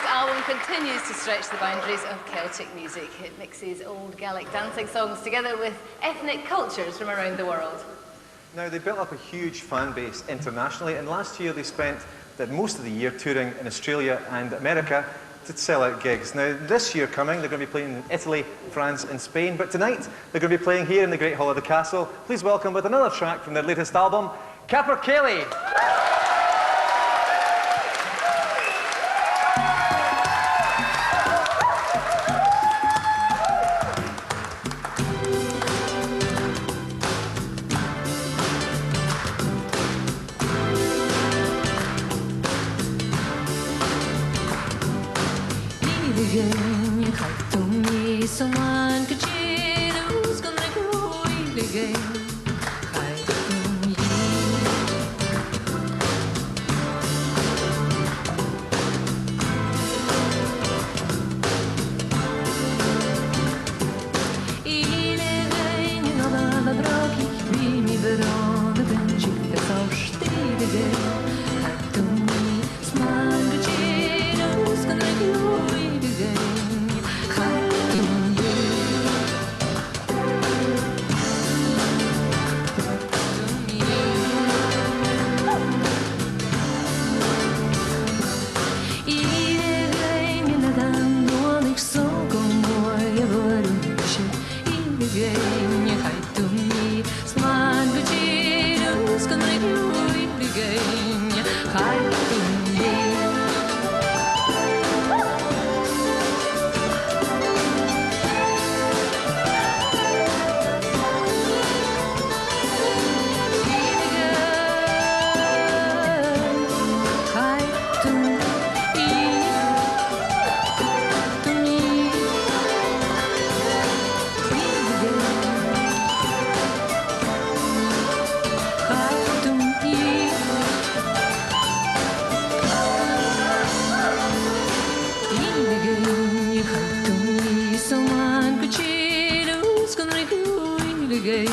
album continues to stretch the boundaries of Celtic music. It mixes old Gaelic dancing songs together with ethnic cultures from around the world. Now, they built up a huge fan base internationally, and last year they spent most of the year touring in Australia and America to sell out gigs. Now, this year coming, they're going to be playing in Italy, France and Spain, but tonight they're going to be playing here in the Great Hall of the Castle. Please welcome with another track from their latest album, Capercaillie. Someone could cheat who's gonna go again. Someone could cheat who's gonna do it again.